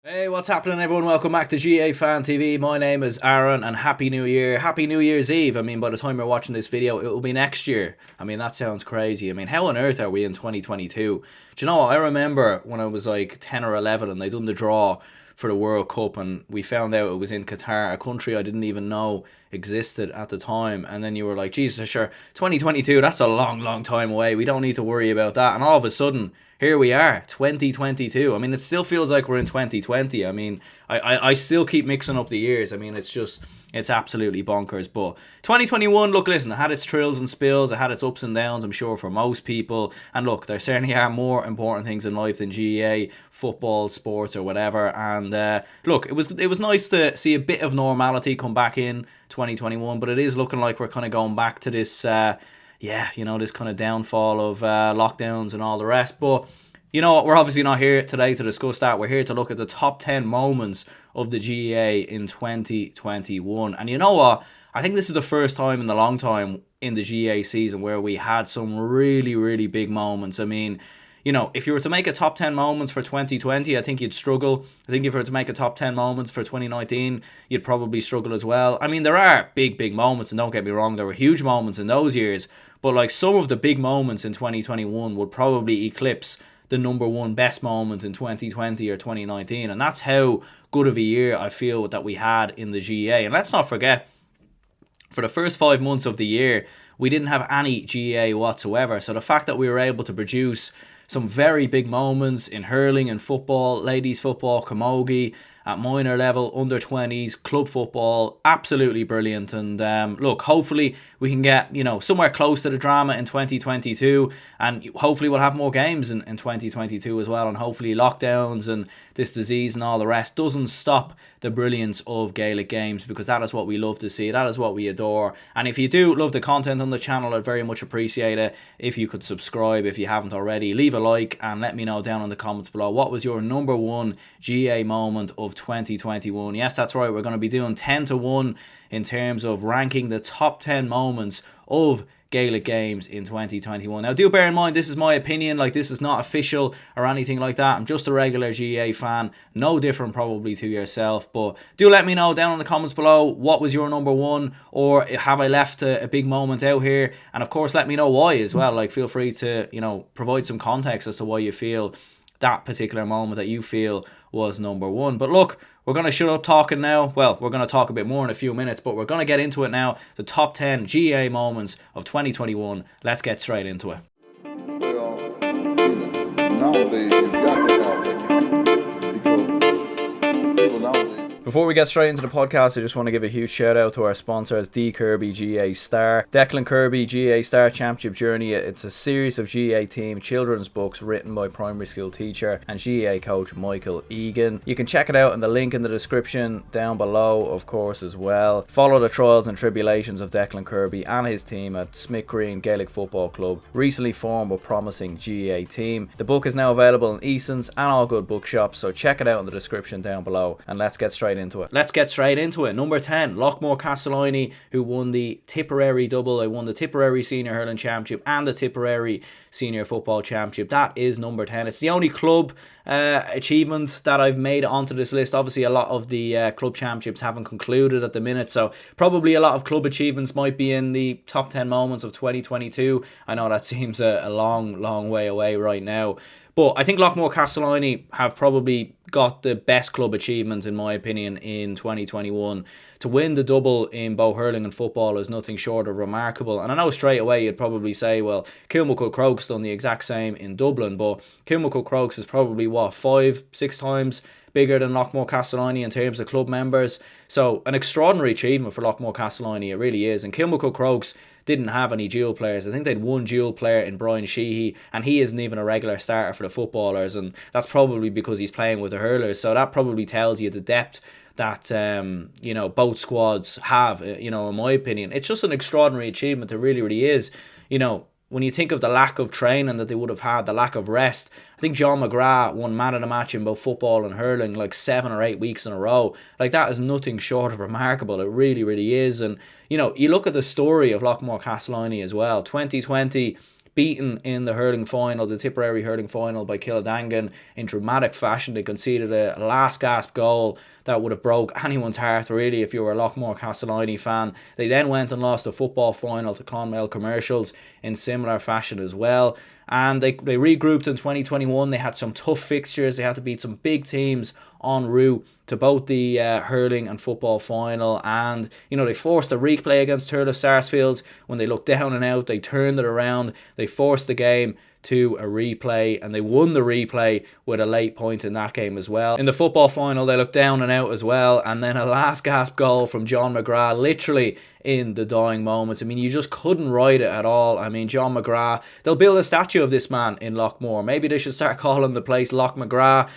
Hey, what's happening, everyone? Welcome back to GA Fan TV. My name is Aaron, and Happy New Year. Happy New Year's Eve. I mean, by the time you're watching this video, it will be next year. I mean, that sounds crazy. I mean, how on earth are we in 2022? Do you know what? I remember when I was like 10 or 11 and they done the draw for the World Cup, and we found out it was in Qatar, a country I didn't even know existed at the time. And then you were like, Jesus, sure, 2022, that's a long, long time away. We don't need to worry about that. And all of a sudden, here we are, 2022. I mean, it still feels like we're in 2020. I mean, I still keep mixing up the years. I mean, it's absolutely bonkers. But 2021, look, listen, it had its thrills and spills. It had its ups and downs, I'm sure, for most people. And look, there certainly are more important things in life than GAA, football, sports, or whatever. And look, it was nice to see a bit of normality come back in 2021. But it is looking like we're kind of going back to this... this kind of downfall of lockdowns and all the rest. But you know what? We're obviously not here today to discuss that. We're here to look at the top 10 moments of the GAA in 2021. And you know what? I think this is the first time in a long time in the GAA season where we had some really, really big moments. I mean, you know, if you were to make a top 10 moments for 2020, I think you'd struggle. I think if you were to make a top 10 moments for 2019, you'd probably struggle as well. I mean, there are big, big moments, and don't get me wrong, there were huge moments in those years. But like some of the big moments in 2021 would probably eclipse the number one best moment in 2020 or 2019. And that's how good of a year I feel that we had in the GAA. And let's not forget, for the first 5 months of the year, we didn't have any GAA whatsoever. So the fact that we were able to produce some very big moments in hurling and football, ladies football, camogie, at minor level, under 20s, club football, absolutely brilliant. And look, hopefully we can get, somewhere close to the drama in 2022, and hopefully we'll have more games in 2022 as well, and hopefully lockdowns and this disease and all the rest doesn't stop the brilliance of Gaelic games, because that is what we love to see, that is what we adore. And if you do love the content on the channel, I'd very much appreciate it if you could subscribe if you haven't already, leave a like, and let me know down in the comments below what was your number one GAA moment of 2021. Yes, that's right, we're going to be doing 10 to 1 in terms of ranking the top 10 moments of Gaelic games in 2021. Now, do bear in mind, this is my opinion, like this is not official or anything like that. I'm just a regular GAA fan, no different probably to yourself. But do let me know down in the comments below what was your number one, or have I left a big moment out here? And of course, let me know why as well. Like, feel free to, provide some context as to why you feel that particular moment that you feel was number one. But look, we're going to shut up talking now. Well, we're going to talk a bit more in a few minutes, but we're going to get into it now. The top 10 GAA moments of 2021. Let's get straight into it. Well, nowadays you got to have that because people nowadays. Before we get straight into the podcast, I just want to give a huge shout out to our sponsors, Declan Kirby GAA Star. Declan Kirby GAA Star Championship Journey. It's a series of GAA team children's books written by primary school teacher and GAA coach Michael Egan. You can check it out in the link in the description down below, of course, as well. Follow the trials and tribulations of Declan Kirby and his team at Smithgreen Gaelic Football Club, recently formed but promising GAA team. The book is now available in Easons and all good bookshops, so check it out in the description down below, and let's get straight into it. Let's get straight into it. Number 10, Loughmore-Castleiney, who won the Tipperary double. They won the Tipperary Senior Hurling Championship and the Tipperary Senior Football Championship. That is number 10. It's the only club achievement that I've made onto this list. Obviously, a lot of the club championships haven't concluded at the minute, so probably a lot of club achievements might be in the top 10 moments of 2022. I know that seems a long, long way away right now. But I think Loughmore-Castleiney have probably got the best club achievements, in my opinion, in 2021. To win the double in both hurling and football is nothing short of remarkable. And I know straight away you'd probably say, well, Kilmacud Crokes done the exact same in Dublin. But Kilmacud Crokes is probably, 5-6 times bigger than Loughmore-Castleiney in terms of club members. So an extraordinary achievement for Loughmore-Castleiney, it really is. And Kilmacud Crokes didn't have any dual players. I think they'd one dual player in Brian Sheehy, and he isn't even a regular starter for the footballers, and that's probably because he's playing with the hurlers. So that probably tells you the depth that both squads have, in my opinion. It's just an extraordinary achievement. It really, really is. When you think of the lack of training that they would have had, the lack of rest, I think John McGrath won man of the match in both football and hurling like 7 or 8 weeks in a row. Like, that is nothing short of remarkable. It really, really is. And, you look at the story of Loughmore-Castleiney as well. 2020, beaten in the hurling final, the Tipperary hurling final, by Killadangan in dramatic fashion. They conceded a last gasp goal that would have broke anyone's heart, really, if you were a Loughmore-Castleiney fan. They then went and lost the football final to Clonmel Commercials in similar fashion as well. And they regrouped in 2021. They had some tough fixtures. They had to beat some big teams en route to both the hurling and football final. And, they forced a replay against Turles Sarsfields. When they looked down and out, they turned it around. They forced the game to a replay, and they won the replay with a late point in that game as well. In the football final, they looked down and out as well, and then a last gasp goal from John McGrath, literally in the dying moments. I mean, you just couldn't write it at all. I mean, John McGrath, they'll build a statue of this man in Loughmore. Maybe they should start calling the place Loch McGrath,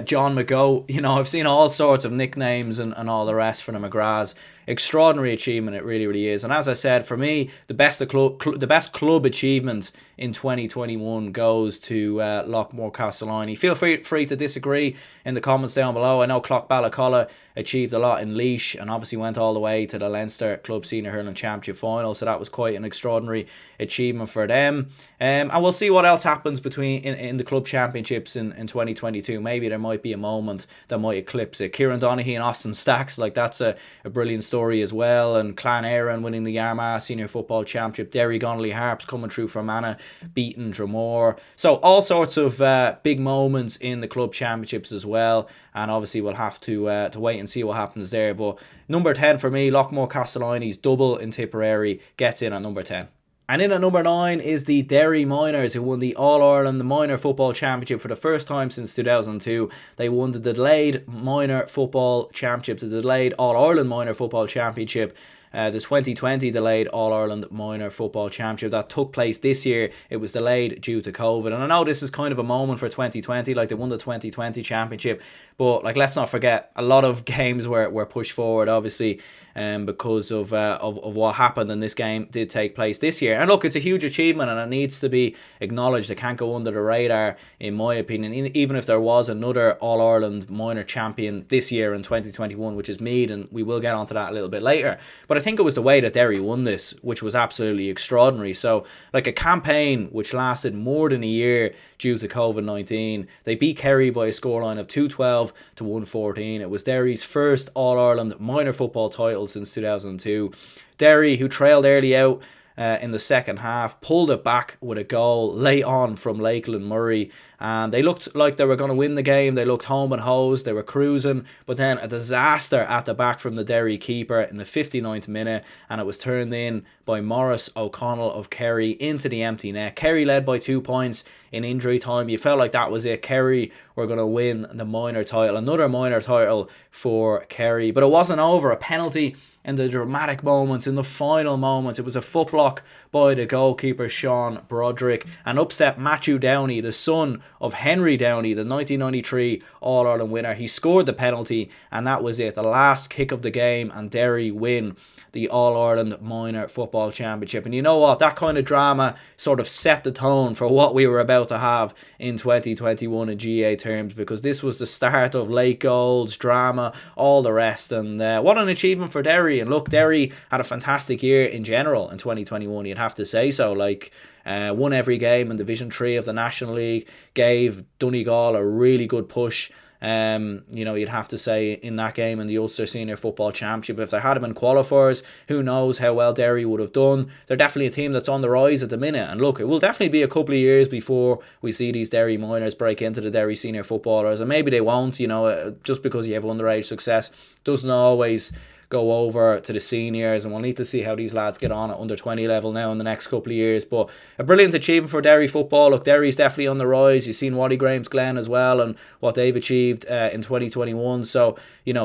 John McGo. I've seen all sorts of nicknames and all the rest for the McGraths. Extraordinary achievement, it really, really is. And as I said, for me, the best club achievement in 2021 goes to Loughmore-Castleiney. Feel free to disagree in the comments down below. I know Clough-Ballacolla achieved a lot in Laois and obviously went all the way to the Leinster Club Senior Hurling Championship final, so that was quite an extraordinary achievement for them. And we'll see what else happens in the club championships in 2022. Maybe there might be a moment that might eclipse it. Kieran Donaghy and Austin Stacks, that's a brilliant story as well. And Clan Éireann winning the Armagh Senior Football Championship. Derry Connolly Harps coming through for Mana, beating Dromore. So all sorts of big moments in the club championships as well. And obviously we'll have to wait and see what happens there. But number 10 for me, Loughmore-Castleiney's double in Tipperary gets in at number 10. And in at number 9 is the Derry Miners, who won the All-Ireland Minor Football Championship for the first time since 2002. They won the delayed Minor Football Championship, the delayed All-Ireland Minor Football Championship, the 2020 delayed All-Ireland Minor Football Championship that took place this year. It was delayed due to COVID. And I know this is kind of a moment for 2020, they won the 2020 championship, but let's not forget, a lot of games were pushed forward, obviously, because of what happened, and this game did take place this year. And look, it's a huge achievement and it needs to be acknowledged. It can't go under the radar, in my opinion, even if there was another All-Ireland minor champion this year in 2021, which is Meath, and we will get onto that a little bit later. But I think it was the way that Derry won this, which was absolutely extraordinary. So, a campaign which lasted more than a year due to COVID-19. They beat Kerry by a scoreline of 212 to 114. It was Derry's first All-Ireland minor football title since 2002. Derry, who trailed early out in the second half, pulled it back with a goal late on from Lakeland Murray, and they looked like they were going to win the game. They looked home and hosed, they were cruising, but then a disaster at the back from the Derry keeper in the 59th minute, and it was turned in by Maurice O'Connell of Kerry into the empty net. Kerry led by 2 points in injury time. You felt like that was it. Kerry were going to win the minor title, another minor title for Kerry, but it wasn't over. A penalty in the dramatic moments, in the final moments. It was a foot block by the goalkeeper Sean Broderick, and upset Matthew Downey, the son of Henry Downey, the 1993 All-Ireland winner. He scored the penalty, and that was it. The last kick of the game, and Derry win the All-Ireland Minor Football Championship. And you know what? That kind of drama sort of set the tone for what we were about to have in 2021 in GAA terms, because this was the start of late goals, drama, all the rest. And what an achievement for Derry. And look, Derry had a fantastic year in general in 2021, you'd have to say so. Won every game in Division 3 of the National League, gave Donegal a really good push. You'd have to say, in that game in the Ulster Senior Football Championship. If there had been qualifiers, who knows how well Derry would have done. They're definitely a team that's on the rise at the minute, and look, it will definitely be a couple of years before we see these Derry Miners break into the Derry Senior Footballers, and maybe they won't. Just because you have underage success doesn't always go over to the seniors, and we'll need to see how these lads get on at under 20 level now in the next couple of years. But a brilliant achievement for Derry football. Look, Derry's definitely on the rise. You've seen Waddy Graham's Glen as well and what they've achieved in 2021. So,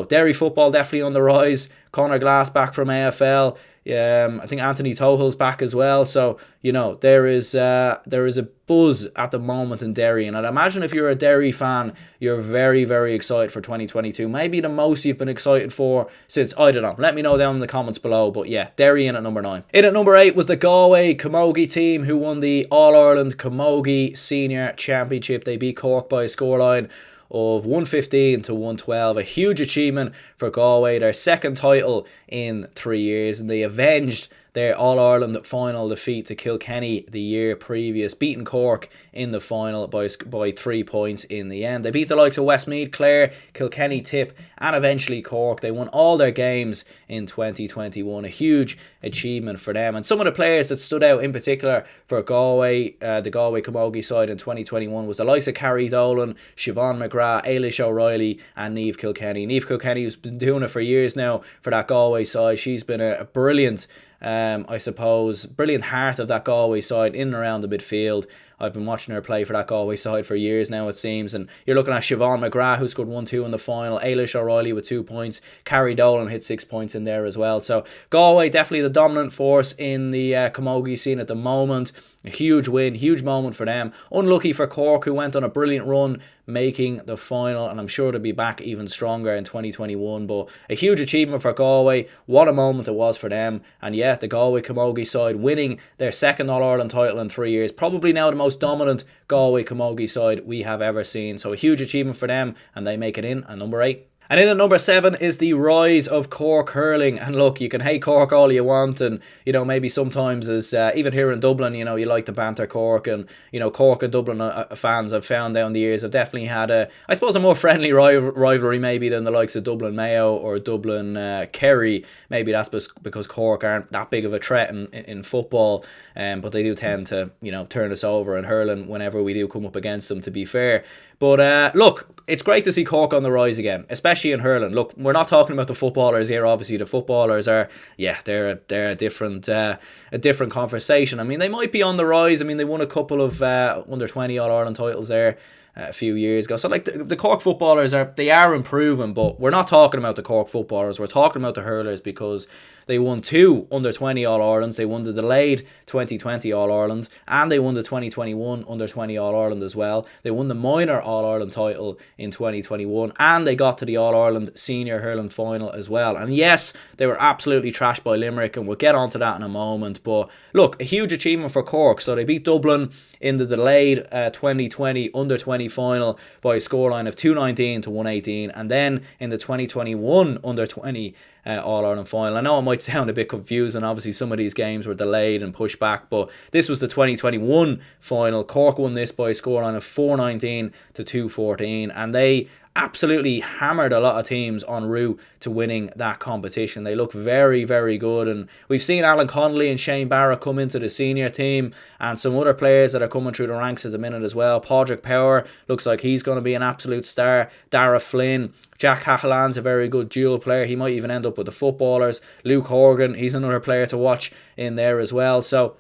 Derry football definitely on the rise. Conor Glass back from AFL. I think Anthony Tohill's back as well. So, there is a buzz at the moment in Derry. And I'd imagine if you're a Derry fan, you're very, very excited for 2022. Maybe the most you've been excited for since, I don't know. Let me know down in the comments below. But yeah, Derry in at number 9. In at number 8 was the Galway camogie team, who won the All-Ireland Camogie Senior Championship. They beat Cork by a scoreline of 115 to 112. A huge achievement for Galway, their second title in 3 years, and they avenged their All-Ireland final defeat to Kilkenny the year previous, beating Cork in the final by 3 points in the end. They beat the likes of Westmeath, Clare, Kilkenny, Tip, and eventually Cork. They won all their games in 2021. A huge achievement for them. And some of the players that stood out in particular for Galway, the Galway camogie side in 2021, was the likes of Carrie Dolan, Siobhan McGrath, Ailish O'Reilly, and Niamh Kilkenny. Niamh Kilkenny, who's been doing it for years now for that Galway side. She's been a brilliant, brilliant heart of that Galway side in and around the midfield. I've been watching her play for that Galway side for years now, it seems. And you're looking at Siobhan McGrath, who scored 1-2 in the final. Ailish O'Reilly with 2 points. Carrie Dolan hit 6 points in there as well. So Galway definitely the dominant force in the camogie scene at the moment. A huge win, huge moment for them. Unlucky for Cork, who went on a brilliant run making the final, and I'm sure to be back even stronger in 2021. But a huge achievement for Galway. What a moment it was for them. And yeah, the Galway camogie side winning their second All-Ireland title in 3 years. Probably now the most dominant Galway camogie side we have ever seen. So a huge achievement for them, and they make it in at number 8. And in at number 7 is the rise of Cork hurling. And look, you can hate Cork all you want, and maybe sometimes as even here in Dublin, you like to banter Cork, and Cork and Dublin fans I've found down the years have definitely had a more friendly rivalry maybe than the likes of Dublin Mayo or Dublin Kerry. Maybe that's because Cork aren't that big of a threat in football, but they do tend to turn us over in hurling whenever we do come up against them, to be fair. But look, it's great to see Cork on the rise again, especially in hurling. Look, we're not talking about the footballers here. Obviously, the footballers are, they're a different conversation. I mean, they might be on the rise. I mean, they won a couple of under 20 All-Ireland titles there a few years ago. So like the Cork footballers are improving, but we're not talking about the Cork footballers. We're talking about the hurlers, because they won 2 under 20 All-Irelands. They won the delayed 2020 All-Ireland, and they won the 2021 under 20 All-Ireland as well. They won the minor All-Ireland title in 2021, and they got to the All-Ireland senior hurling final as well. And yes, they were absolutely trashed by Limerick, and we'll get onto that in a moment. But look, a huge achievement for Cork. So they beat Dublin in the delayed 2020 under 20 final by a scoreline of 219 to 118, and then in the 2021 under 20 All-Ireland final. I know it might sound a bit confusing. Obviously, some of these games were delayed and pushed back, but this was the 2021 final. Cork won this by a scoreline of 419 to 214, and they absolutely hammered a lot of teams en route to winning that competition. They look very, very good, and we've seen Alan Connolly and Shane Barrett come into the senior team, and some other players that are coming through the ranks at the minute as well. Padraig Power looks like he's going to be an absolute star. Dara Flynn, Jack Cahallan's a very good dual player. He might even end up with the footballers. Luke Horgan, he's another player to watch in there as well. So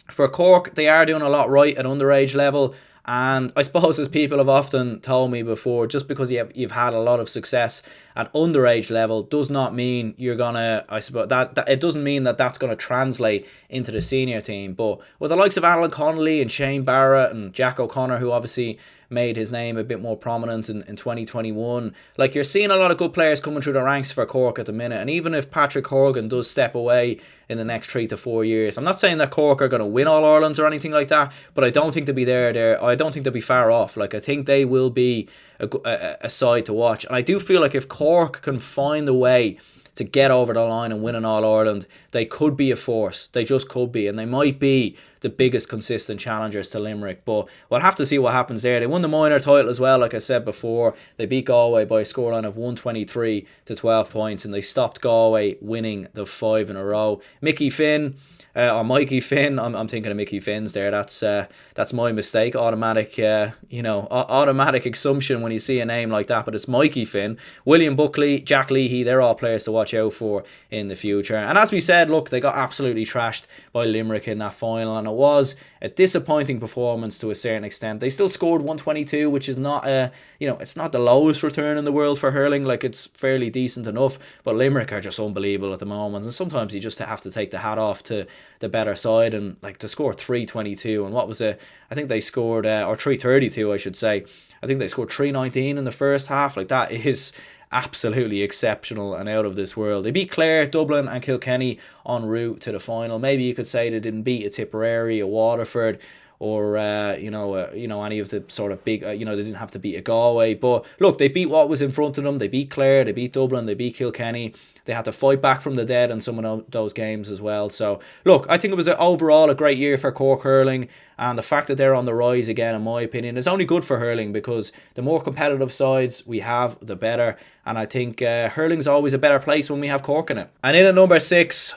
for Cork, they are doing a lot right at underage level. And I suppose, as people have often told me before, just because you've had a lot of success at underage level does not mean you're gonna, I suppose, that it doesn't mean that that's gonna translate into the senior team. But with the likes of Alan Connolly and Shane Barrett and Jack O'Connor, who obviously made his name a bit more prominent in 2021. Like, you're seeing a lot of good players coming through the ranks for Cork at the minute. And even if Patrick Horgan does step away in the next 3 to 4 years, I'm not saying that Cork are going to win All Irelands or anything like that, but I don't think they'll be there. I don't think they'll be far off. Like, I think they will be a side to watch. And I do feel like if Cork can find a way to get over the line and win an All-Ireland, they could be a force. They just could be, and they might be the biggest consistent challengers to Limerick. But we'll have to see what happens there. They won the minor title as well, like I said before. They beat Galway by a scoreline of 123 to 12 points, and they stopped Galway winning the 5 in a row. Mikey Finn, or Mikey Finn, I'm thinking of Mickey Finn's there. That's my mistake. Automatic assumption when you see a name like that, but it's Mikey Finn. William Buckley, Jack Leahy, they're all players to watch out for in the future. And as we said, look, they got absolutely trashed by Limerick in that final, and it was a disappointing performance to a certain extent. They still scored 122, which is not it's not the lowest return in the world for hurling. Like, it's fairly decent enough, but Limerick are just unbelievable at the moment, and sometimes you just have to take the hat off to the better side. And like, to score 322, and what was it? I think they scored or 332, I should say. I think they scored 319 in the first half. Like, that is absolutely exceptional and out of this world. They beat Clare, Dublin and Kilkenny en route to the final. Maybe you could say they didn't beat a Tipperary, a Waterford, or any of the sort of big, they didn't have to beat a Galway. But look, they beat what was in front of them. They beat Clare, they beat Dublin, they beat Kilkenny. They had to fight back from the dead in some of those games as well. So, look, I think it was overall a great year for Cork hurling. And the fact that they're on the rise again, in my opinion, is only good for hurling, because the more competitive sides we have, the better. And I think hurling's always a better place when we have Cork in it. And in at number 6,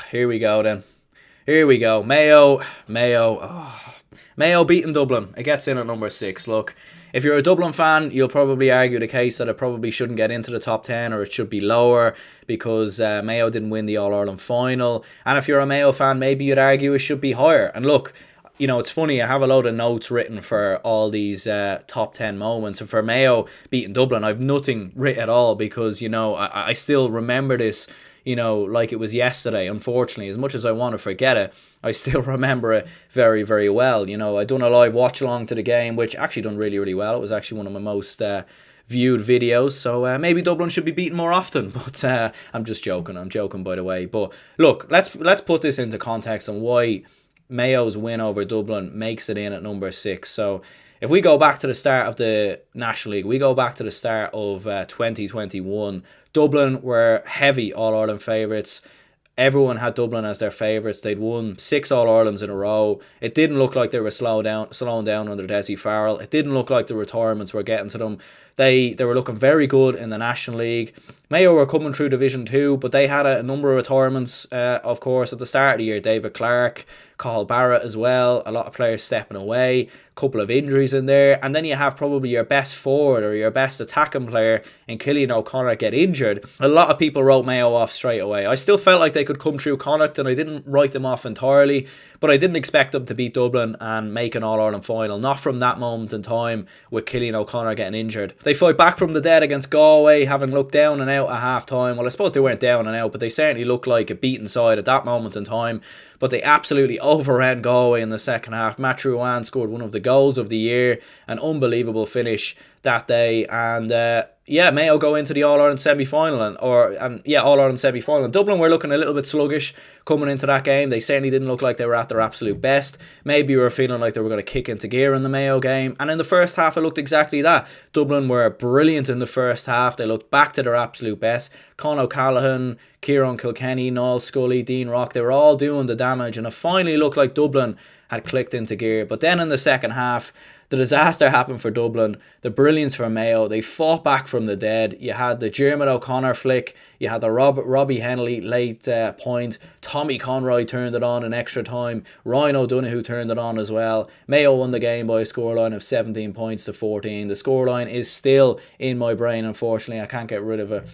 here we go then. Here we go. Mayo. Mayo beating Dublin. It gets in at number 6. Look, if you're a Dublin fan, you'll probably argue the case that it probably shouldn't get into the top 10, or it should be lower, because Mayo didn't win the All-Ireland final. And if you're a Mayo fan, maybe you'd argue it should be higher. And look, it's funny, I have a load of notes written for all these top 10 moments. And for Mayo beating Dublin, I've nothing written at all, because, I still remember this, like it was yesterday. Unfortunately, as much as I want to forget it, I still remember it very, very well. I done a live watch along to the game, which actually done really, really well. It was actually one of my most viewed videos. So maybe Dublin should be beaten more often. But I'm just joking. I'm joking, by the way. But look, let's put this into context on why Mayo's win over Dublin makes it in at number 6. So if we go back to the start of the National League, we go back to the start of 2021, Dublin were heavy All-Ireland favourites. Everyone had Dublin as their favourites. They'd won 6 All-Irelands in a row. It didn't look like they were slowing down under Dessie Farrell. It didn't look like the retirements were getting to them. They were looking very good in the National League. Mayo were coming through Division 2, but they had a number of retirements, of course, at the start of the year. David Clark, Cathal Barrett as well. A lot of players stepping away. Couple of injuries in there, and then you have probably your best forward or your best attacking player in Cillian O'Connor get injured. A lot of people wrote Mayo off straight away. I still felt like they could come through Connacht, and I didn't write them off entirely, but I didn't expect them to beat Dublin and make an All-Ireland final, not from that moment in time with Cillian O'Connor getting injured. They fight back from the dead against Galway, having looked down and out at half time. Well, I suppose they weren't down and out, but they certainly looked like a beaten side at that moment in time. But they absolutely overran Galway in the second half. Matt Ruan scored one of the goals of the year. An unbelievable finish that day. And Mayo go into the All-Ireland semi-final. All-Ireland semi-final. Dublin were looking a little bit sluggish coming into that game. They certainly didn't look like they were at their absolute best. Maybe we were feeling like they were going to kick into gear in the Mayo game. And in the first half, it looked exactly that. Dublin were brilliant in the first half. They looked back to their absolute best. Con O'Callaghan, Kieran Kilkenny, Niall Scully, Dean Rock, they were all doing the damage. And it finally looked like Dublin had clicked into gear. But then in the second half, the disaster happened for Dublin, the brilliance for Mayo. They fought back from the dead. You had the Dermot O'Connor flick, you had the Robbie Henley late point, Tommy Conroy turned it on in extra time, Ryan O'Donoghue turned it on as well. Mayo won the game by a scoreline of 17 points to 14. The scoreline is still in my brain, unfortunately. I can't get rid of it.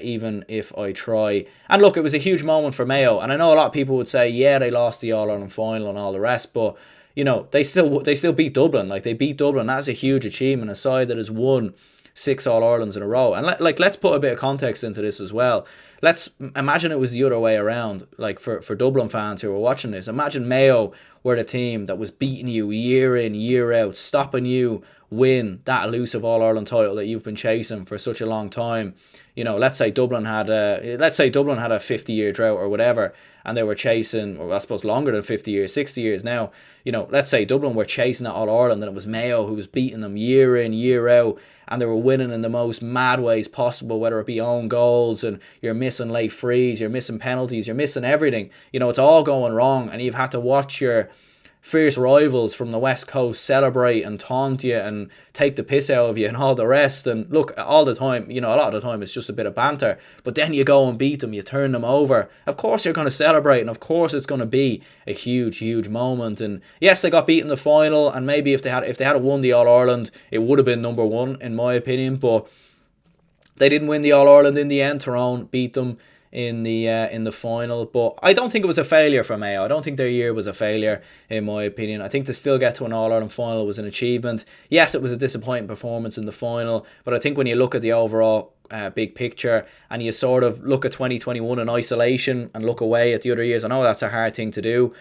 Even if I try. And look, it was a huge moment for Mayo, and I know a lot of people would say, yeah, they lost the All-Ireland final and all the rest, but they still beat Dublin. Like, they beat Dublin. That's a huge achievement. A side that has won 6 All-Irelands in a row. And let's put a bit of context into this as well. Let's imagine it was the other way around. Like, for Dublin fans who were watching this, imagine Mayo were the team that was beating you year in, year out, stopping you win that elusive All-Ireland title that you've been chasing for such a long time. Let's say Dublin had a 50-year drought or whatever, and they were chasing, or I suppose longer than 50 years, 60 years now. Let's say Dublin were chasing that All-Ireland, and it was Mayo who was beating them year in, year out, and they were winning in the most mad ways possible, whether it be own goals, and you're missing late frees, you're missing penalties, you're missing everything. It's all going wrong, and you've had to watch your fierce rivals from the West Coast celebrate and taunt you and take the piss out of you and all the rest. And look, all the time, a lot of the time it's just a bit of banter, but then you go and beat them, you turn them over. Of course you're going to celebrate, and of course it's going to be a huge, huge moment. And yes, they got beat in the final, and maybe if they had won the All-Ireland, it would have been number 1 in my opinion, but they didn't win the All-Ireland in the end. Tyrone beat them in the final, but I don't think it was a failure for Mayo. I don't think their year was a failure, in my opinion. I think to still get to an All-Ireland final was an achievement. Yes, it was a disappointing performance in the final, but I think when you look at the overall big picture, and you sort of look at 2021 in isolation and look away at the other years, I know that's a hard thing to do,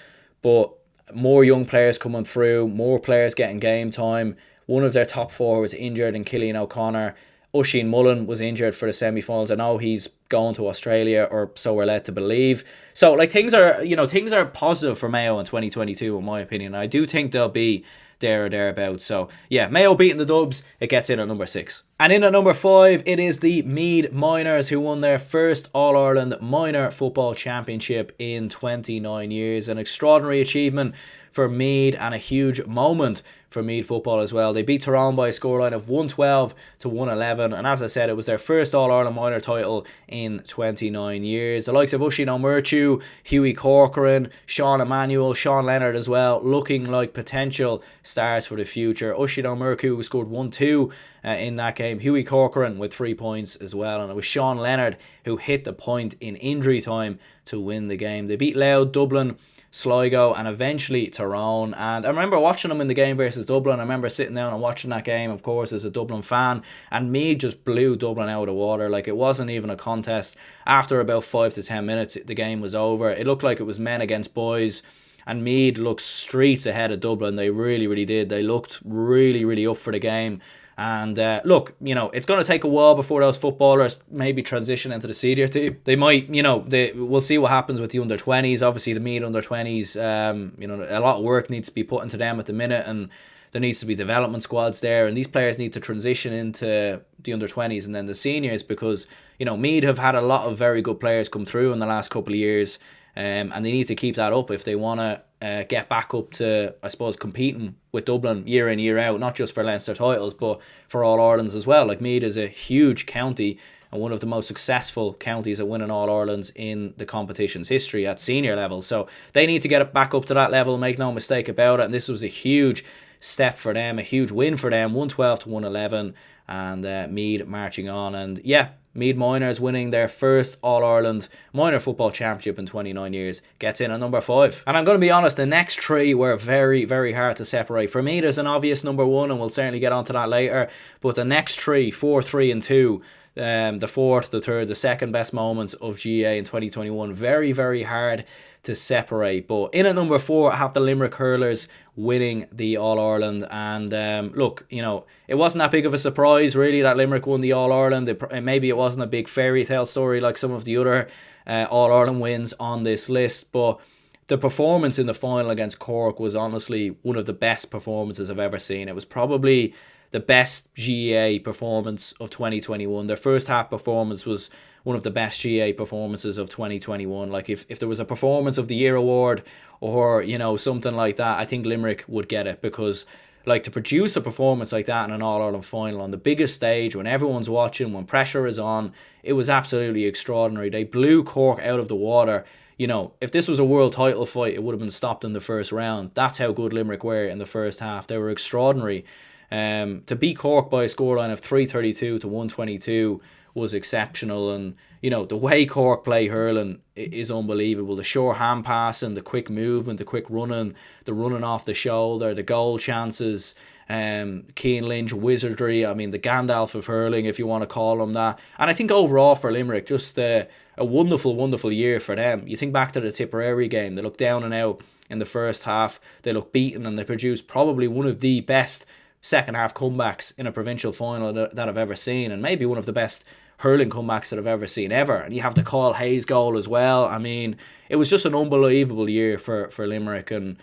but more young players coming through, more players getting game time. One of their top forwards injured in Cillian O'Connor. Oisin Mullen was injured for the semi-finals. I know he's going to Australia, or so we're led to believe. So like things are positive for Mayo in 2022 in my opinion. I do think they'll be there or thereabouts. So yeah, Mayo beating the Dubs, it gets in at number 6. And in at number 5, it is the Meath Miners, who won their first All-Ireland Minor Football Championship in 29 years. An extraordinary achievement for Meath and a huge moment for Meath football as well. They beat Tyrone by a scoreline of 112 to 111, and as I said, it was their first All-Ireland minor title in 29 years. The likes of Oisin O'Murchu, Hughie Corcoran, Sean Emanuel, Sean Leonard as well, looking like potential stars for the future. Oisin O'Murchu scored 1-2 in that game. Hughie Corcoran with 3 points as well, and it was Sean Leonard who hit the point in injury time to win the game. They beat Louth, Dublin, Sligo, and eventually Tyrone. And I remember watching them in the game versus Dublin. I remember sitting down and watching that game, of course, as a Dublin fan, and Meath just blew Dublin out of the water. Like, it wasn't even a contest. After about 5 to 10 minutes, the game was over. It looked like it was men against boys, and Meath looked streets ahead of Dublin. They really, really did. They looked really, really up for the game. And look, it's going to take a while before those footballers maybe transition into the senior team. They might, we'll see what happens with the under-20s. Obviously, the Meath under-20s, a lot of work needs to be put into them at the minute, and there needs to be development squads there, and these players need to transition into the under-20s and then the seniors, because, Meath have had a lot of very good players come through in the last couple of years, and they need to keep that up if they want to get back up to, I suppose, competing with Dublin year in, year out, not just for Leinster titles, but for All-Irelands as well. Like, Meath is a huge county and one of the most successful counties at winning All-Irelands in the competition's history at senior level. So they need to get it back up to that level, make no mistake about it. And this was a huge step for them, a huge win for them, 112 to 111, and Meath marching on. And yeah, Meath Miners winning their first All-Ireland Minor Football Championship in 29 years gets in at number 5. And I'm going to be honest, the next 3 were very, very hard to separate. For me, there's an obvious number 1, and we'll certainly get onto that later. But the next 3, 4, 3 and 2, the fourth, the third, the second best moments of GAA in 2021, very, very hard to separate. But in at number 4, I have the Limerick Hurlers winning the All-Ireland. And look, it wasn't that big of a surprise really that Limerick won the All-Ireland. Maybe it wasn't a big fairy tale story like some of the other All-Ireland wins on this list, but the performance in the final against Cork was honestly one of the best performances I've ever seen. It was probably the best GAA performance of 2021. Their first half performance was one of the best GAA performances of 2021. Like, if there was a performance of the year award or, something like that, I think Limerick would get it, because like, to produce a performance like that in an All-Ireland final on the biggest stage, when everyone's watching, when pressure is on, it was absolutely extraordinary. They blew Cork out of the water. If this was a world title fight, it would have been stopped in the first round. That's how good Limerick were in the first half. They were extraordinary. To beat Cork by a scoreline of 332 to 122 was exceptional, and the way Cork play hurling is unbelievable. The sure hand passing, the quick movement, the quick running, the running off the shoulder, the goal chances, Cian Lynch wizardry. I mean, the Gandalf of hurling, if you want to call him that. And I think overall for Limerick, just a wonderful, wonderful year for them. You think back to the Tipperary game, they looked down and out in the first half, they looked beaten, and they produced probably one of the best second half comebacks in a provincial final that I've ever seen, and maybe one of the best hurling comebacks that I've ever seen ever. And you have the Carl Hayes goal as well. I mean, it was just an unbelievable year for Limerick. And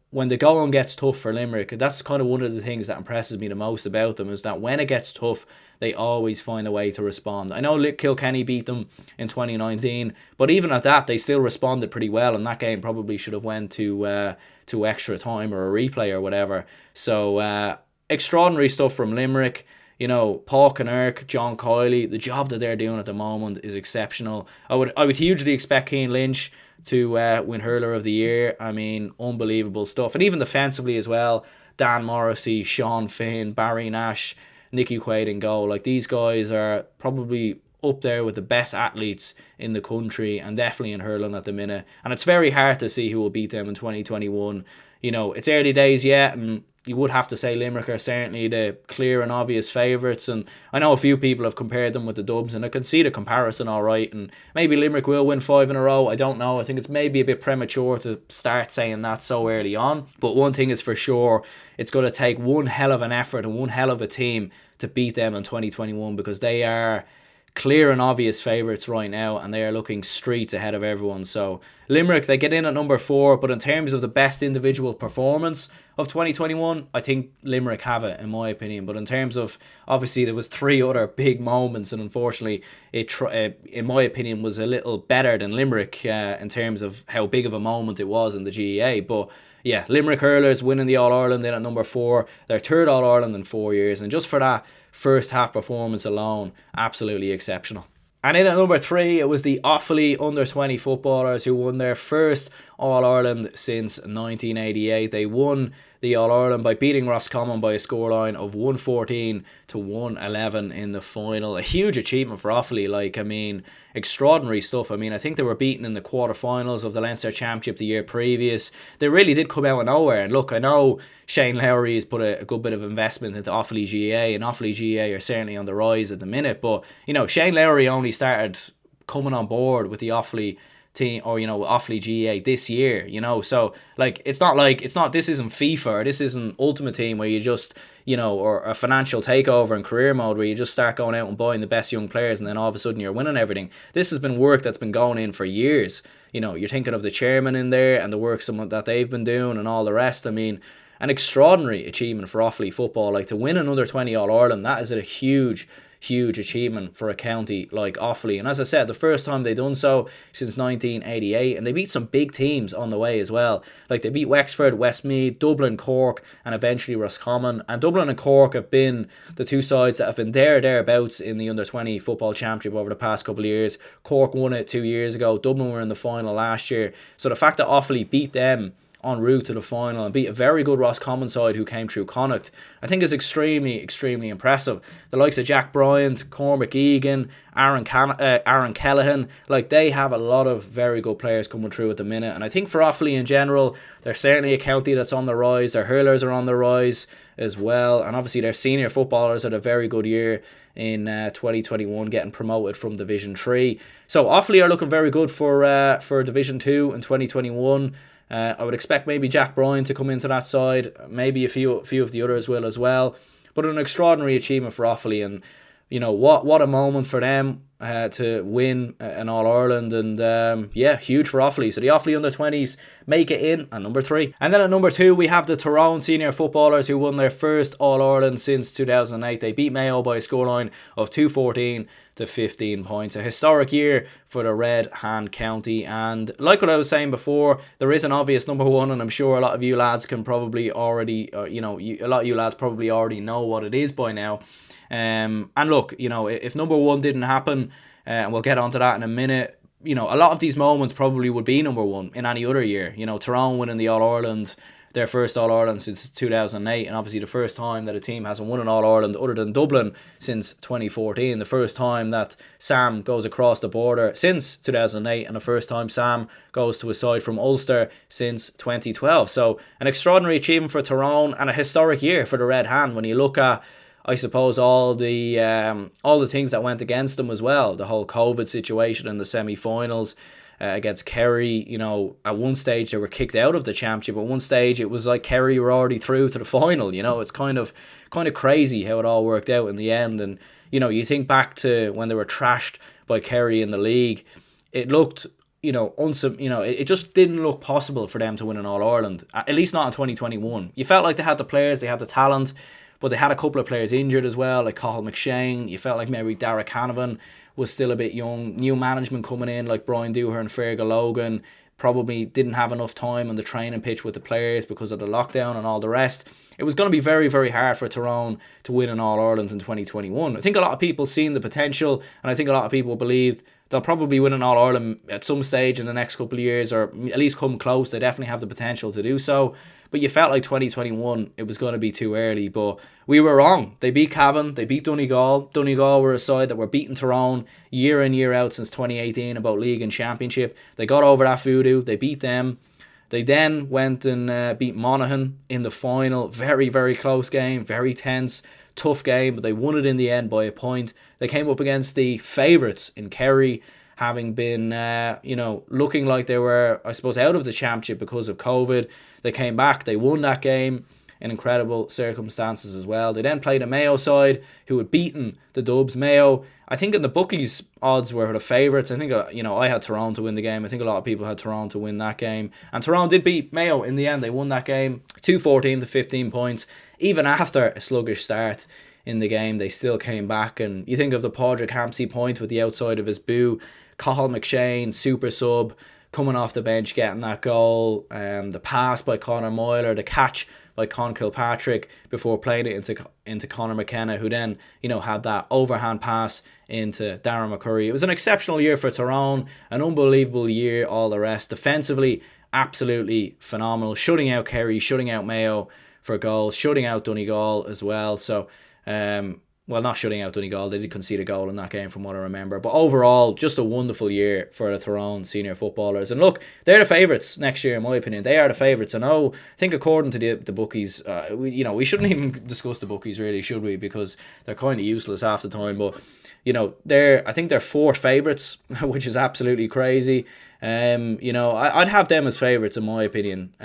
when the going gets tough for Limerick, that's kind of one of the things that impresses me the most about them, is that when it gets tough, they always find a way to respond. I know Kilkenny beat them in 2019, but even at that, they still responded pretty well, and that game probably should have went to extra time or a replay or whatever. So extraordinary stuff from Limerick. Paul Kinnerk, John Kiley, the job that they're doing at the moment is exceptional. I would hugely expect Cian Lynch to win Hurler of the Year. I mean, unbelievable stuff. And even defensively as well, Dan Morrissey, Sean Finn, Barry Nash, Nicky Quaid in goal. Like, these guys are probably up there with the best athletes in the country, and definitely in hurling at the minute. And it's very hard to see who will beat them in 2021. It's early days yet, and you would have to say Limerick are certainly the clear and obvious favourites, and I know a few people have compared them with the Dubs, and I can see the comparison all right, and maybe Limerick will win 5 in a row. I don't know. I think it's maybe a bit premature to start saying that so early on, but one thing is for sure, it's going to take one hell of an effort and one hell of a team to beat them in 2021, because they are clear and obvious favourites right now, and they are looking streets ahead of everyone. So Limerick, they get in at number 4, but in terms of the best individual performance of 2021, I think Limerick have it, in my opinion. But in terms of, obviously there was 3 other big moments, and unfortunately it in my opinion was a little better than Limerick in terms of how big of a moment it was in the GAA. But yeah, Limerick hurlers winning the All-Ireland in at number 4, their 3rd All-Ireland in 4 years, and just for that first half performance alone, absolutely exceptional. And in at number 3, it was the Offaly under-20 footballers who won their first All-Ireland since 1988. They won the All-Ireland by beating Roscommon by a scoreline of 114 to 111 in the final. A huge achievement for Offaly. Like, I mean, extraordinary stuff. I mean, I think they were beaten in the quarterfinals of the Leinster Championship the year previous. They really did come out of nowhere. And look, I know Shane Lowry has put a good bit of investment into Offaly GAA, and Offaly GAA are certainly on the rise at the minute. But, you know, Shane Lowry only started coming on board with the Offaly team, or, you know, Offaly GAA this year, you know. So, like, this isn't FIFA, or this isn't Ultimate Team where you just, you know, or a financial takeover in career mode where you just start going out and buying the best young players and then all of a sudden you're winning everything. This has been work that's been going in for years. You know, you're thinking of the chairman in there and the work that they've been doing and all the rest. I mean, an extraordinary achievement for Offaly football. Like, to win another 20 All-Ireland, that is a huge achievement for a county like Offaly. And as I said, the first time they done so since 1988, and they beat some big teams on the way as well. Like, they beat Wexford, Westmeath, Dublin, Cork, and eventually Roscommon. And Dublin and Cork have been the two sides that have been thereabouts in the under-20 football championship over the past couple of years. Cork won it 2 years ago. Dublin were in the final last year. So the fact that Offaly beat them en route to the final and beat a very good Roscommon side who came through Connacht, I think is extremely impressive. The likes of Jack Bryant, Cormac Egan, Aaron Callaghan, like, they have a lot of very good players coming through at the minute. And I think for Offaly in general, they're certainly a county that's on the rise. Their hurlers are on the rise as well, and obviously their senior footballers had a very good year in 2021, getting promoted from Division 3. So Offaly are looking very good for Division 2 in 2021. I would expect maybe Jack Bryan to come into that side. Maybe a few of the others will as well. But an extraordinary achievement for Offaly, and, you know, what a moment for them to win an All-Ireland. And huge for Offaly. So the Offaly under-20s make it in at number 3. And then at number 2, we have the Tyrone senior footballers who won their first All-Ireland since 2008. They beat Mayo by a scoreline of 214 to 15 points. A historic year for the Red Hand County. And like what I was saying before, there is an obvious number 1, and I'm sure a lot of you lads can probably already, a lot of you lads probably already know what it is by now. And look, you know, if number 1 didn't happen, and we'll get onto that in a minute, you know, a lot of these moments probably would be number 1 in any other year. You know, Tyrone winning the All-Ireland, their first All-Ireland since 2008, and obviously the first time that a team hasn't won an All-Ireland other than Dublin since 2014, the first time that Sam goes across the border since 2008, and the first time Sam goes to a side from Ulster since 2012. So an extraordinary achievement for Tyrone, and a historic year for the Red Hand when you look at, I suppose, all the things that went against them as well. The whole COVID situation in the semi-finals against Kerry. You know, at one stage they were kicked out of the championship. At one stage it was like Kerry were already through to the final. You know, it's kind of crazy how it all worked out in the end. And, you know, you think back to when they were trashed by Kerry in the league, it looked, it just didn't look possible for them to win an All-Ireland, at least not in 2021. You felt like they had the players, they had the talent, but they had a couple of players injured as well, like Cathal McShane. You felt like maybe Derek Canavan was still a bit young. New management coming in, like Brian Dooher and Fergal Logan, probably didn't have enough time on the training pitch with the players because of the lockdown and all the rest. It was going to be very, very hard for Tyrone to win an All-Ireland in 2021. I think a lot of people seen the potential, and I think a lot of people believed they'll probably win an All-Ireland at some stage in the next couple of years, or at least come close. They definitely have the potential to do so. But you felt like 2021, it was going to be too early. But we were wrong. They beat Cavan. They beat Donegal. Donegal were a side that were beating Tyrone year in, year out since 2018 about league and championship. They got over that voodoo. They beat them. They then went and beat Monaghan in the final. Very, very close game. Very tense. Tough game. But they won it in the end by a point. They came up against the favourites in Kerry, having been, looking like they were, I suppose, out of the championship because of COVID. They came back. They won that game in incredible circumstances as well. They then played a Mayo side who had beaten the Dubs. Mayo, I think in the bookies, odds were the favourites. I think, I had Tyrone to win the game. I think a lot of people had Tyrone to win that game. And Tyrone did beat Mayo in the end. They won that game 2-14 to 15 points. Even after a sluggish start in the game, they still came back. And you think of the Padraig Hampsey point with the outside of his boot, Cathal McShane, super sub, coming off the bench, getting that goal, the pass by Conor Moyler, the catch by Con Kilpatrick before playing it into Conor McKenna, who then, had that overhand pass into Darren McCurry. It was an exceptional year for Tyrone, an unbelievable year, all the rest. Defensively, absolutely phenomenal, shutting out Kerry, shutting out Mayo for goals, shutting out Donegal as well. So, not shutting out Donegal, they did concede a goal in that game from what I remember. But overall, just a wonderful year for the Tyrone senior footballers. And look, they're the favourites next year, in my opinion. They are the favourites. I think according to the bookies, we shouldn't even discuss the bookies really, should we? Because they're kind of useless half the time. But, I think they're fourth favourites, which is absolutely crazy. I'd have them as favourites in my opinion.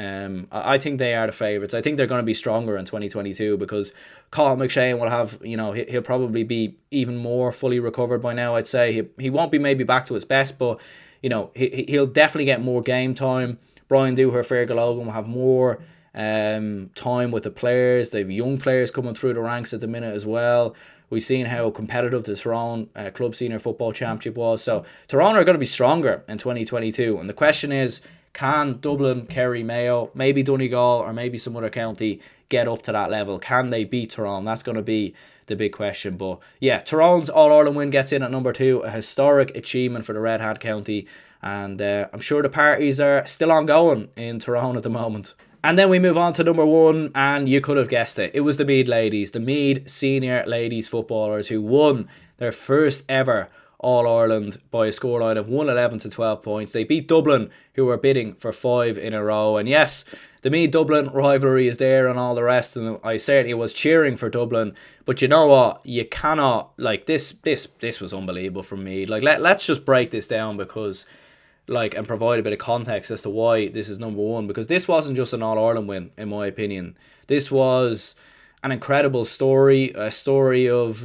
I think they are the favourites. I think they're going to be stronger in 2022 because Cathal McShane will have, he'll probably be even more fully recovered by now. I'd say he won't be maybe back to his best, but he'll definitely get more game time. Brian Dooher, Fergal Logan will have more time with the players. They have young players coming through the ranks at the minute as well. We've seen how competitive the Tyrone Club Senior Football Championship was. So Tyrone are going to be stronger in 2022. And the question is, can Dublin, Kerry, Mayo, maybe Donegal or maybe some other county get up to that level? Can they beat Tyrone? That's going to be the big question. But yeah, Tyrone's All-Ireland win gets in at number 2. A historic achievement for the Red Hat County. And I'm sure the parties are still ongoing in Tyrone at the moment. And then we move on to number 1, and you could have guessed it. It was the Meath ladies, the Meath senior ladies footballers who won their first ever All-Ireland by a scoreline of 111 to 12 points. They beat Dublin, who were bidding for 5 in a row. And yes, the Meath-Dublin rivalry is there and all the rest, and I certainly was cheering for Dublin. But you know what? You cannot, this was unbelievable from Meath. Let's just break this down because... and provide a bit of context as to why this is number 1, because this wasn't just an All-Ireland win, in my opinion. This was an incredible story, a story of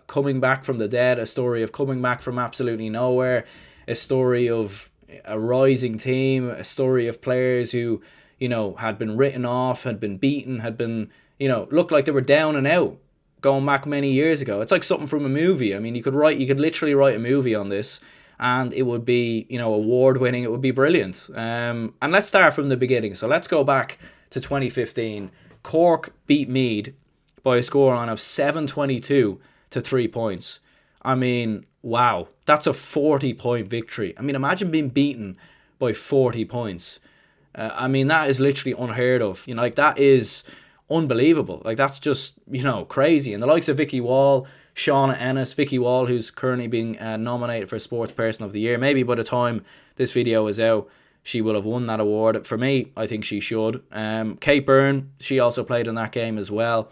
coming back from the dead, a story of coming back from absolutely nowhere, a story of a rising team, a story of players who, had been written off, had been beaten, had been, looked like they were down and out going back many years ago. It's like something from a movie. I mean, you could literally write a movie on this, and it would be, award-winning. It would be brilliant. And let's start from the beginning. So let's go back to 2015. Cork beat Meath by a scoreline of 7-22 to 3 points. I mean, wow. That's a 40-point victory. I mean, imagine being beaten by 40 points. That is literally unheard of. That is unbelievable. That's just, crazy. And the likes of Vicky Wall, Shauna Ennis, Vicky Wall, who's currently being nominated for Sports Person of the Year. Maybe by the time this video is out, she will have won that award. For me, I think she should. Kate Byrne, she also played in that game as well.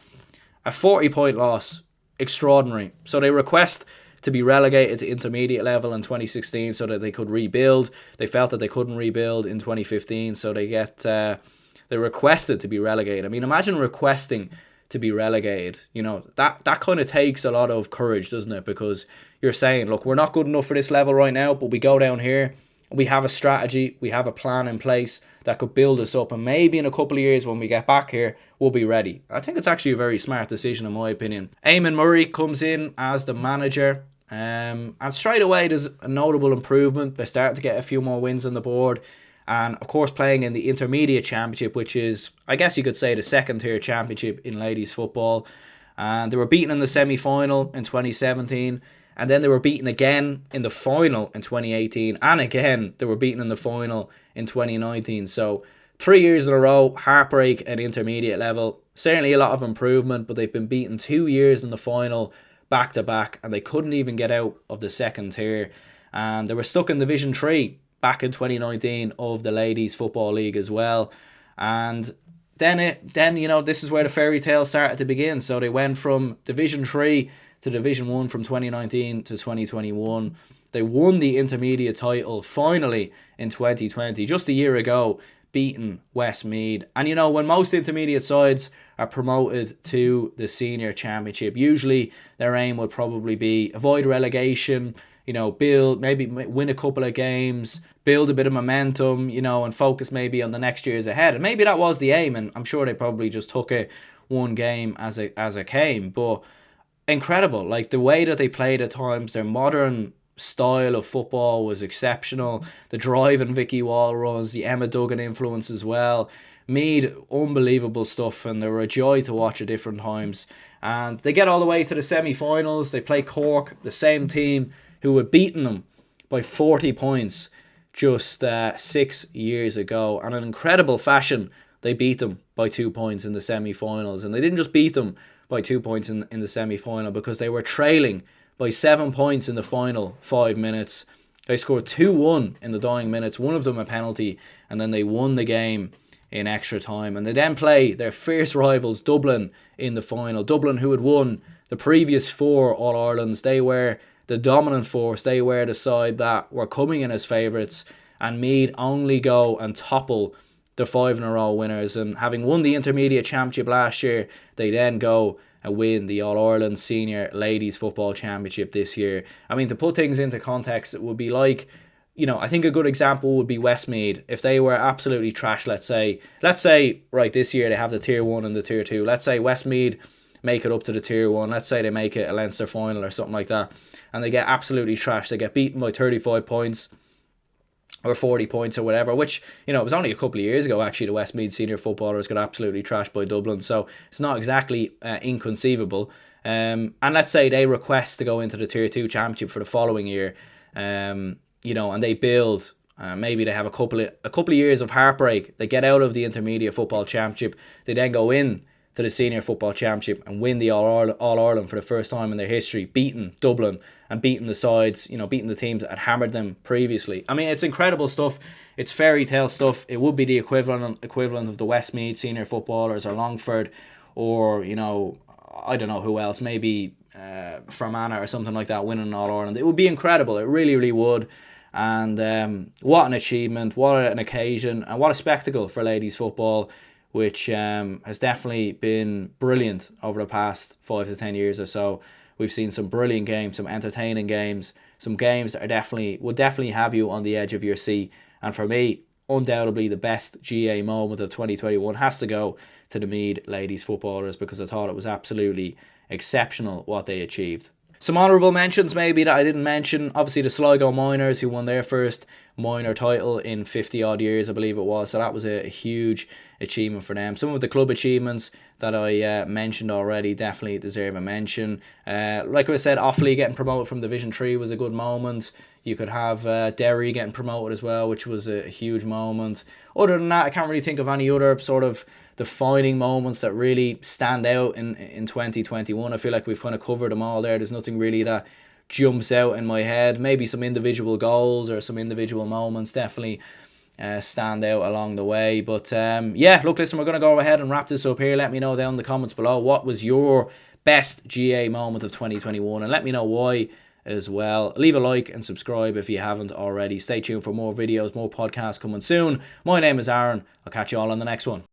A 40-point loss, extraordinary. So they request to be relegated to intermediate level in 2016 so that they could rebuild. They felt that they couldn't rebuild in 2015, so they requested to be relegated. I mean, imagine requesting to be relegated. That kind of takes a lot of courage, doesn't it? Because you're saying, look, we're not good enough for this level right now, but we go down here, we have a strategy, we have a plan in place that could build us up, and maybe in a couple of years when we get back here, we'll be ready. I think it's actually a very smart decision in my opinion. Eamon Murray comes in as the manager, and straight away there's a notable improvement. They're starting to get a few more wins on the board. And of course playing in the Intermediate Championship, which is, I guess you could say, the second tier championship in ladies football. And they were beaten in the semi-final in 2017. And then they were beaten again in the final in 2018. And again, they were beaten in the final in 2019. So 3 years in a row, heartbreak at intermediate level. Certainly a lot of improvement, but they've been beaten 2 years in the final back to back. And they couldn't even get out of the second tier. And they were stuck in Division 3 back in 2019 of the Ladies Football League as well. And then this is where the fairy tale started to begin. So they went from Division 3 to Division 1 from 2019 to 2021. They won the intermediate title finally in 2020, just a year ago, beaten Westmeath. And you know, when most intermediate sides are promoted to the senior championship, usually their aim would probably be avoid relegation, you know, build, maybe win a couple of games, build a bit of momentum, you know, and focus maybe on the next years ahead. And maybe that was the aim, and I'm sure they probably just took it one game as it came. But incredible, like the way that they played at times, their modern style of football was exceptional. The drive and Vicky Wall runs, the Emma Duggan influence as well. Meath, unbelievable stuff, and they were a joy to watch at different times. And they get all the way to the semi-finals. They play Cork, the same team who had beaten them by 40 points just 6 years ago. And in incredible fashion, they beat them by 2 points in the semi-finals. And they didn't just beat them by 2 points in the semi-final, because they were trailing by 7 points in the final 5 minutes. They scored 2-1 in the dying minutes, one of them a penalty, and then they won the game in extra time. And they then play their fierce rivals Dublin in the final. Dublin, who had won the previous 4 All-Irelands, they were the dominant force. They were the side that were coming in as favourites, and Meath only go and topple the 5-in-a-row winners. And having won the Intermediate Championship last year, they then go and win the All-Ireland Senior Ladies Football Championship this year. I mean, to put things into context, it would be like, you know, I think a good example would be Westmeath. If they were absolutely trash, let's say, right, this year they have the Tier 1 and the Tier 2. Let's say Westmeath make it up to the Tier 1. Let's say they make it a Leinster final or something like that, and they get absolutely trashed. They get beaten by 35 points or 40 points or whatever, which, you know, it was only a couple of years ago, actually, the Westmeath senior footballers got absolutely trashed by Dublin. So it's not exactly inconceivable. And let's say they request to go into the Tier 2 Championship for the following year, you know, and they build. Maybe they have a couple of years of heartbreak. They get out of the Intermediate Football Championship. They then go in to the Senior Football Championship and win the All-Ireland for the first time in their history, beating Dublin and beating the sides, you know, beating the teams that had hammered them previously. I mean, it's incredible stuff. It's fairy tale stuff. It would be the equivalent of the Westmeath senior footballers, or Longford, or, you know, I don't know who else, maybe Fermanagh or something like that, winning All-Ireland. It would be incredible. It really, really would. And what an achievement, what an occasion, and what a spectacle for ladies football, which has definitely been brilliant over the past 5 to 10 years or so. We've seen some brilliant games, some entertaining games, some games that would definitely have you on the edge of your seat. And for me, undoubtedly the best GAA moment of 2021 has to go to the Meath ladies footballers, because I thought it was absolutely exceptional what they achieved. Some honourable mentions maybe that I didn't mention. Obviously the Sligo Miners, who won their first minor title in 50 odd years, I believe it was. So that was a huge achievement for them. Some of the club achievements that I mentioned already definitely deserve a mention. Like I said, Offaly getting promoted from Division 3 was a good moment. You could have Derry getting promoted as well, which was a huge moment. Other than that, I can't really think of any other sort of defining moments that really stand out in 2021. I feel like we've kind of covered them all there. There's nothing really that jumps out in my head. Maybe some individual goals or some individual moments definitely stand out along the way. But yeah, look, listen, we're going to go ahead and wrap this up here. Let me know down in the comments below what was your best GAA moment of 2021, and let me know why as well. Leave a like and subscribe if you haven't already. Stay tuned for more videos, more podcasts coming soon. My name is Aaron. I'll catch you all on the next one.